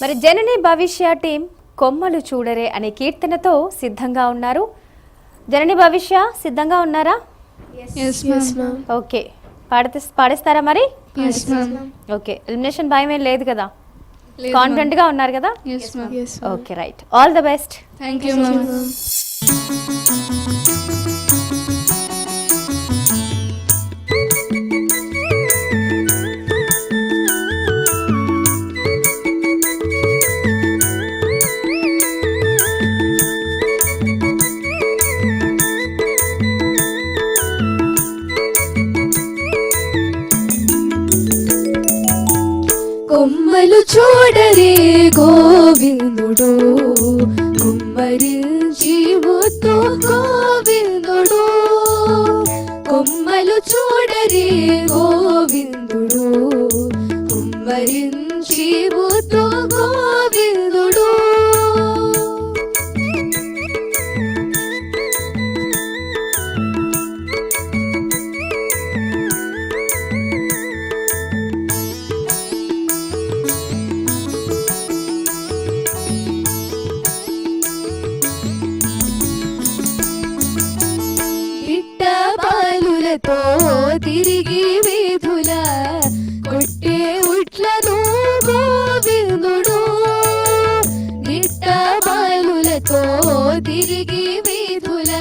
మరి జనని భవిష్య టీం కొమ్మలు చూడరే అనే కీర్తనతో సిద్ధంగా ఉన్నారు. జనని భవిష్య సిద్ధంగా ఉన్నారా? ఓకే, పాడేస్తారా మరి? ఓకే, ఎలిమినేషన్ భయం ఏం లేదు కదా? కాన్ఫిడెంట్ గా ఉన్నారు కదా? Okay, right. All the best. Thank you. కొమ్మలు చూడరే గోవిందుడు, కుమ్మరించి ముద్దు గోవిందుడు. కొమ్మలు చూడరే గోవిందుడు, కుమ్మరించి ముద్దు గోవిందుడు. తో తిరిగి వీధుల కొట్టే ఉట్లను గోవిందుడు. నిట్ట బాలులతో తిరిగి వీధుల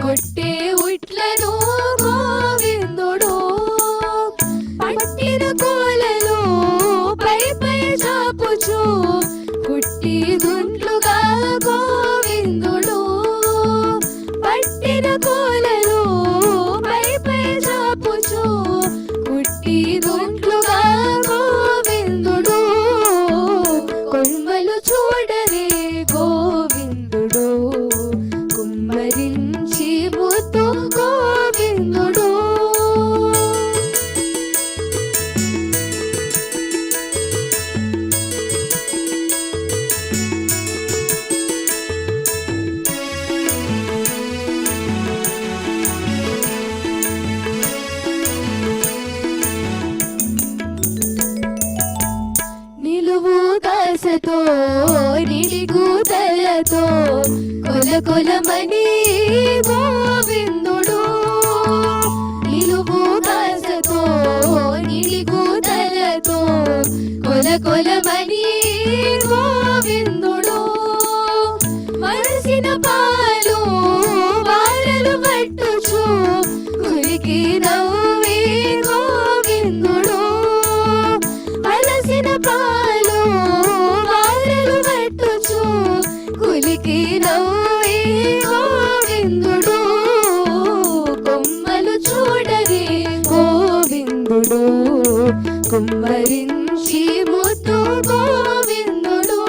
కొట్టే ఉట్లను గోవిందుడు. పట్టిన కోలలో పై పై చాపుచు కుట్టి దుంట్లుగా గోవిందుడు. పట్టిన కోలలో కుట్టి దొంట్లుగా గోవిందుడు. కొమ్మలు చూడరే గోవిందుడు, కుమ్మరించి ముద్దు గోవిందుడు. దాసతో నిడిగూతలతో కొల కొలమని గోవిందుడు. నిలువు దాసతో నిడిగూతలతో కొల కొలమని గోవిందుడు. మరసిన పాలు వారలు పట్టుచు కులికి నవ్వే గోవిందుడు. అలసిన పాలు వారలు పట్టుచు కులికి నవ్వే గోవిందుడు. కొమ్మలు చూడరే గోవిందుడు, కుమ్మరించి ముద్దు గోవిందుడు.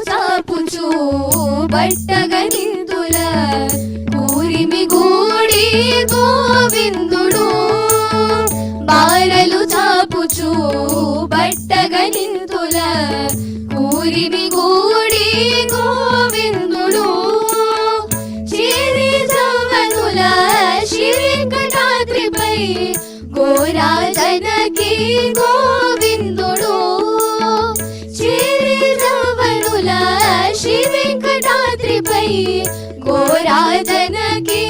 చాపుచు బట్టగనిందుల కూరిమి గూడి గోవిందుడు. బారలు చాపుచు బట్టగనిందుల కూరిమి గూడి గోవిందుడు. చిరి జవనుల శ్రీవేంకటాద్రిపై గోరా జనకి గోవిందుడు. శ్రీ వెంకటాద్రిపై గోరాజనకి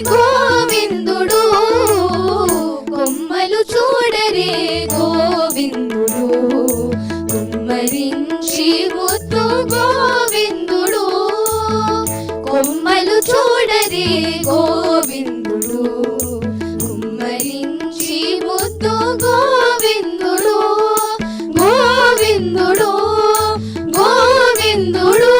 గోవిందుడు. కొమ్మలు చూడరే గోవిందుడు, కుమ్మరించి ముద్దు గోవిందుడు. కొమ్మలు చూడరే గోవిందుడు, కుమ్మరించి ముద్దు గోవిందుడు. గోవిందుడు గోవిందుడు.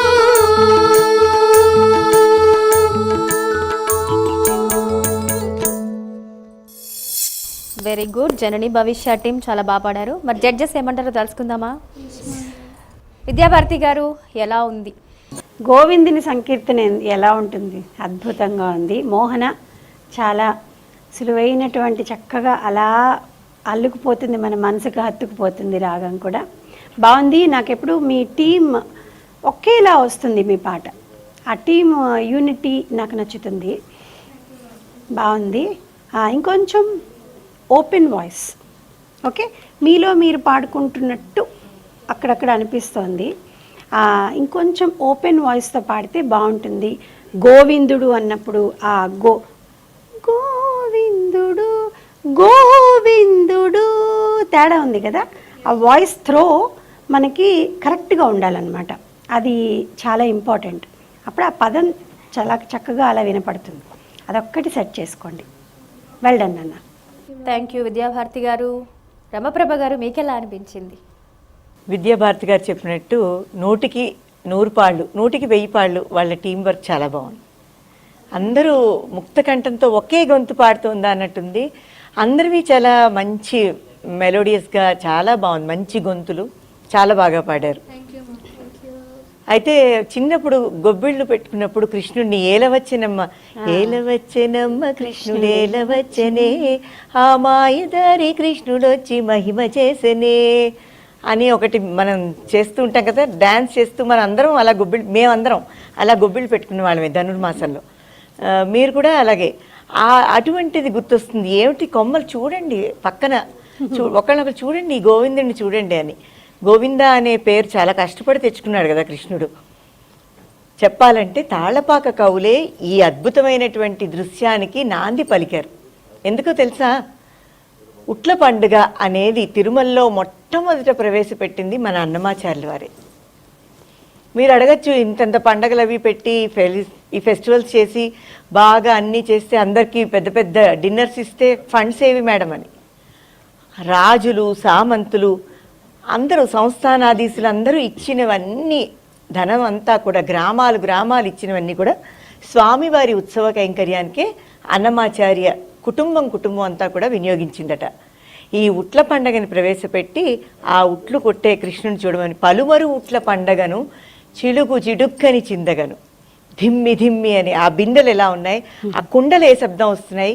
Very good. జనని భవిష్య టీం చాలా బాగా పాడారు. మరి జడ్జెస్ ఏమంటారో తెలుసుకుందామా? విద్యాభారతి గారు ఎలా ఉంది? గోవిందుని సంకీర్తన ఎలా ఉంటుంది? అద్భుతంగా ఉంది. మోహన చాలా సులువైనటువంటి చక్కగా అలా అల్లుకుపోతుంది, మన మనసుకు హత్తుకుపోతుంది. రాగం కూడా బాగుంది. నాకెప్పుడు మీ టీం ఒకేలా వస్తుంది మీ పాట, ఆ టీం యూనిటీ నాకు నచ్చుతుంది. బాగుంది. ఇంకొంచెం ఓపెన్ వాయిస్, ఓకే, మీలో మీరు పాడుకుంటున్నట్టు అక్కడక్కడ అనిపిస్తోంది. ఇంకొంచెం ఓపెన్ వాయిస్తో పాడితే బాగుంటుంది. గోవిందుడు అన్నప్పుడు ఆ గోవిందుడు గోవిందుడు తేడా ఉంది కదా, ఆ వాయిస్ త్రో మనకి కరెక్ట్గా ఉండాలన్నమాట. అది చాలా ఇంపార్టెంట్. అప్పుడు ఆ పదం చాలా చక్కగా అలా వినపడుతుంది. అదొక్కటి సెట్ చేసుకోండి. వెల్ డన్ అన్న. థ్యాంక్ యూ విద్యాభారతి గారు. రమప్రభ గారు మీకు ఎలా అనిపించింది? విద్యాభారతి గారు చెప్పినట్టు 100కి 100 పాళ్ళు, 100కి 1000 పాళ్ళు వాళ్ళ టీం వర్క్ చాలా బాగుంది. అందరూ ముక్త కంఠంతో ఒకే గొంతు పాడుతుందా అన్నట్టుంది. అందరివి చాలా మంచి మెలోడియస్గా చాలా బాగుంది. మంచి గొంతులు, చాలా బాగా పాడారు. అయితే చిన్నప్పుడు గొబ్బిళ్ళు పెట్టుకున్నప్పుడు కృష్ణుడిని ఏలవచ్చనమ్మ ఏలవచ్చనమ్మ కృష్ణుడు ఏలవచ్చనే, ఆ మాయదారి కృష్ణుడు వచ్చి మహిమ చేసనే అని ఒకటి మనం చేస్తూ ఉంటాం కదా, డ్యాన్స్ చేస్తూ మన అందరం అలా మేమందరం అలా గొబ్బిళ్ళు పెట్టుకునే వాళ్ళమే ధనుర్మాసంలో. మీరు కూడా అలాగే అటువంటిది గుర్తొస్తుంది. ఏమిటి కొమ్మలు చూడండి పక్కన, ఒకళ్ళొకరు చూడండి, గోవిందుడిని చూడండి అని. గోవింద అనే పేరు చాలా కష్టపడి తెచ్చుకున్నాడు కదా కృష్ణుడు. చెప్పాలంటే తాళపాక కవులే ఈ అద్భుతమైనటువంటి దృశ్యానికి నాంది పలికారు. ఎందుకో తెలుసా? ఉట్ల పండుగ అనేది తిరుమలలో మొట్టమొదట ప్రవేశపెట్టింది మన అన్నమాచార్యుల వారే. మీరు అడగచ్చు, ఇంతంత పండగలు అవి పెట్టి ఈ ఫెస్టివల్స్ చేసి బాగా అన్నీ చేస్తే అందరికీ పెద్ద పెద్ద డిన్నర్స్ ఇస్తే ఫండ్స్ ఏవి మేడం అని. రాజులు, సామంతులు అందరూ, సంస్థానాధీశులు అందరూ ఇచ్చినవన్నీ, ధనం అంతా కూడా గ్రామాలు ఇచ్చినవన్నీ కూడా స్వామివారి ఉత్సవ కైంకర్యానికే అన్నమాచార్య కుటుంబం అంతా కూడా వినియోగించిందట. ఈ ఉట్ల పండగని ప్రవేశపెట్టి ఆ ఉట్లు కొట్టే కృష్ణుని చూడమని, పలుమరు ఉట్ల పండగను చిలుగు చిడుక్కని చిందగను ధిమ్మి అని ఆ బిందెలు ఎలా ఉన్నాయి, ఆ కుండలు ఏ శబ్దం వస్తున్నాయి,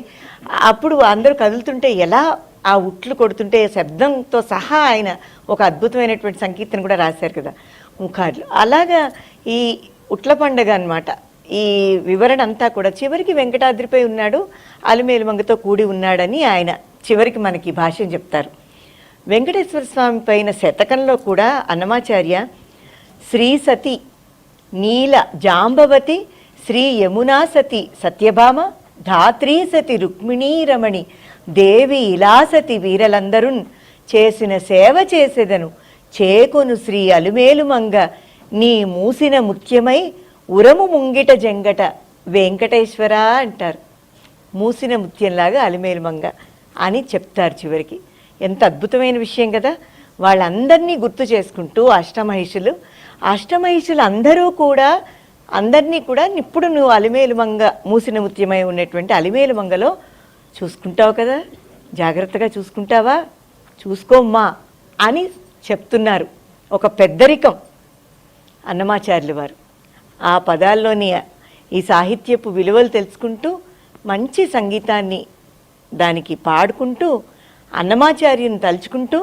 అప్పుడు అందరూ కదులుతుంటే ఎలా ఆ ఉట్లు కొడుతుంటే శబ్దంతో సహా ఆయన ఒక అద్భుతమైనటువంటి సంకీర్తన కూడా రాశారు కదా ముఖార్లు. అలాగా ఈ ఉట్ల పండగ అన్నమాట. ఈ వివరణ అంతా కూడా చివరికి వెంకటాద్రిపై ఉన్నాడు, అలిమేలుమంగతో కూడి ఉన్నాడని ఆయన చివరికి మనకి భాష్యం చెప్తారు. వెంకటేశ్వర స్వామి పైన శతకంలో కూడా అన్నమాచార్య శ్రీ సతి నీల జాంబవతి శ్రీ యమునా సతి సత్యభామ ధాత్రీ సతి రుక్మిణీ రమణి దేవి ఇలాసతి వీరలందరూ చేసిన సేవ చేసేదను చేకొను శ్రీ అలుమేలుమంగ నీ మూసిన ముఖ్యమై ఉరము ముంగిట జంగట వెంకటేశ్వర అంటారు. మూసిన ముత్యంలాగా అలిమేలుమంగ అని చెప్తారు చివరికి. ఎంత అద్భుతమైన విషయం కదా. వాళ్ళందరినీ గుర్తు చేసుకుంటూ అష్టమహిషులు అందరినీ కూడా ఇప్పుడు నువ్వు అలిమేలుమంగ మూసిన ముత్యమై ఉన్నటువంటి అలిమేలుమంగలో చూసుకుంటావు కదా, జాగ్రత్తగా చూసుకుంటావా, చూసుకోమ్మా అని చెప్తున్నారు. ఒక పెద్దరికం అన్నమాచార్యుల వారు. ఆ పదాల్లోని ఈ సాహిత్యపు విలువలు తెలుసుకుంటూ మంచి సంగీతాన్ని దానికి పాడుకుంటూ అన్నమాచార్యుని తలుచుకుంటూ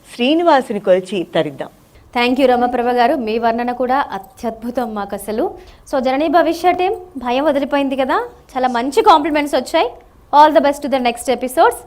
శ్రీనివాసుని కొలిచి తరిద్దాం. థ్యాంక్ యూ రమప్రభ గారు. మీ వర్ణన కూడా అత్యద్భుతం మాకు అసలు. సో జననీ భవిష్య టీం భయం వదిలిపోయింది కదా, చాలా మంచి కాంప్లిమెంట్స్ వచ్చాయి. All the best to the next episodes.